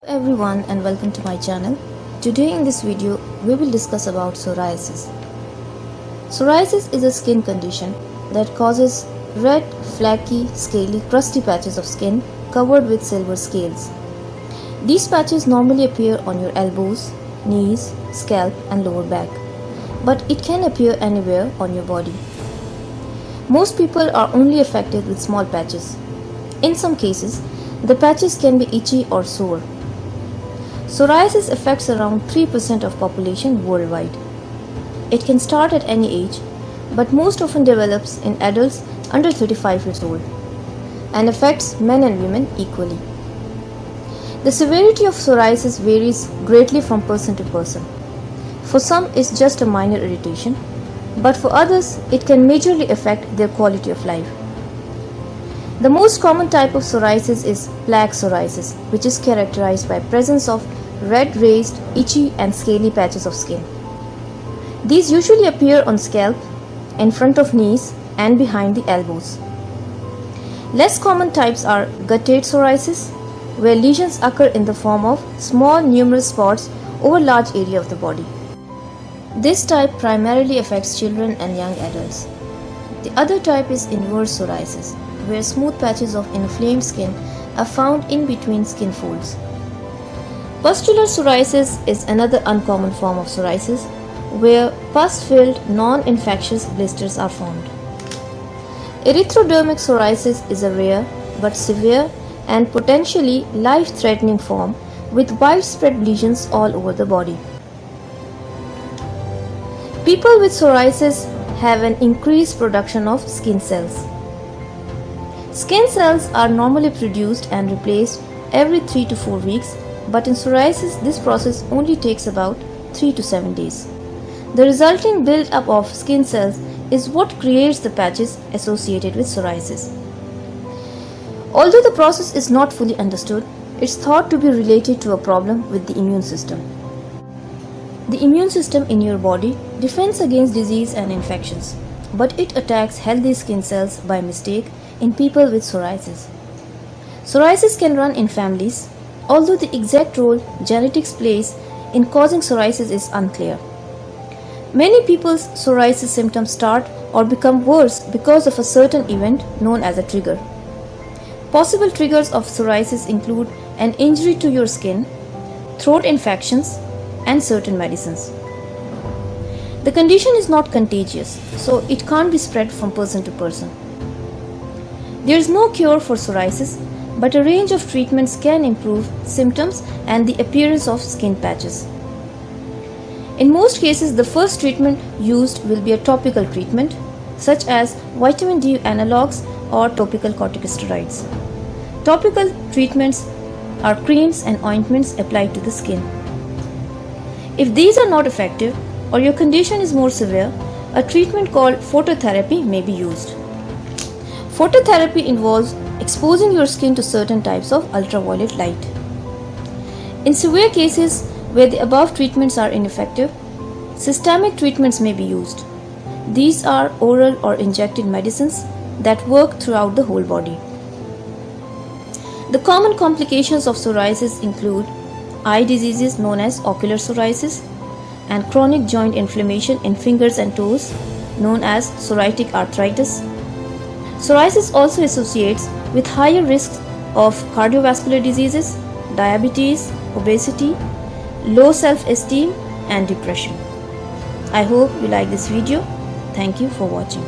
Hello everyone and welcome to my channel. Today in this video we will discuss about psoriasis. Psoriasis is a skin condition that causes red, flaky, scaly, crusty patches of skin covered with silver scales. These patches normally appear on your elbows, knees, scalp and lower back, but it can appear anywhere on your body. Most people are only affected with small patches. In some cases, the patches can be itchy or sore. Psoriasis affects around 3% of population worldwide. It can start at any age, but most often develops in adults under 35 years old and affects men and women equally. The severity of psoriasis varies greatly from person to person. For some, it's just a minor irritation, but for others, it can majorly affect their quality of life. The most common type of psoriasis is plaque psoriasis, which is characterized by presence of red, raised, itchy and scaly patches of skin. These usually appear on scalp, in front of knees and behind the elbows. Less common types are guttate psoriasis, where lesions occur in the form of small numerous spots over large area of the body. This type primarily affects children and young adults. The other type is inverse psoriasis, where smooth patches of inflamed skin are found in between skin folds. Pustular psoriasis is another uncommon form of psoriasis, where pus-filled non-infectious blisters are formed. Erythrodermic psoriasis is a rare but severe and potentially life-threatening form with widespread lesions all over the body. People with psoriasis have an increased production of skin cells. Skin cells are normally produced and replaced every 3 to 4 weeks, but in psoriasis this process only takes about 3 to 7 days. The resulting build-up of skin cells is what creates the patches associated with psoriasis. Although the process is not fully understood, it's thought to be related to a problem with the immune system. The immune system in your body defends against disease and infections, but it attacks healthy skin cells by mistake in people with psoriasis. Psoriasis can run in families, although the exact role genetics plays in causing psoriasis is unclear. Many people's psoriasis symptoms start or become worse because of a certain event known as a trigger. Possible triggers of psoriasis include an injury to your skin, throat infections, and certain medicines. The condition is not contagious, so it can't be spread from person to person. There is no cure for psoriasis, but a range of treatments can improve symptoms and the appearance of skin patches. In most cases, the first treatment used will be a topical treatment, such as vitamin D analogs or topical corticosteroids. Topical treatments are creams and ointments applied to the skin. If these are not effective or your condition is more severe, a treatment called phototherapy may be used. Phototherapy involves exposing your skin to certain types of ultraviolet light. In severe cases where the above treatments are ineffective, systemic treatments may be used. These are oral or injected medicines that work throughout the whole body. The common complications of psoriasis include eye diseases known as ocular psoriasis and chronic joint inflammation in fingers and toes known as psoriatic arthritis. Psoriasis also associates with higher risks of cardiovascular diseases, diabetes, obesity, low self-esteem and depression. I hope you like this video. Thank you for watching.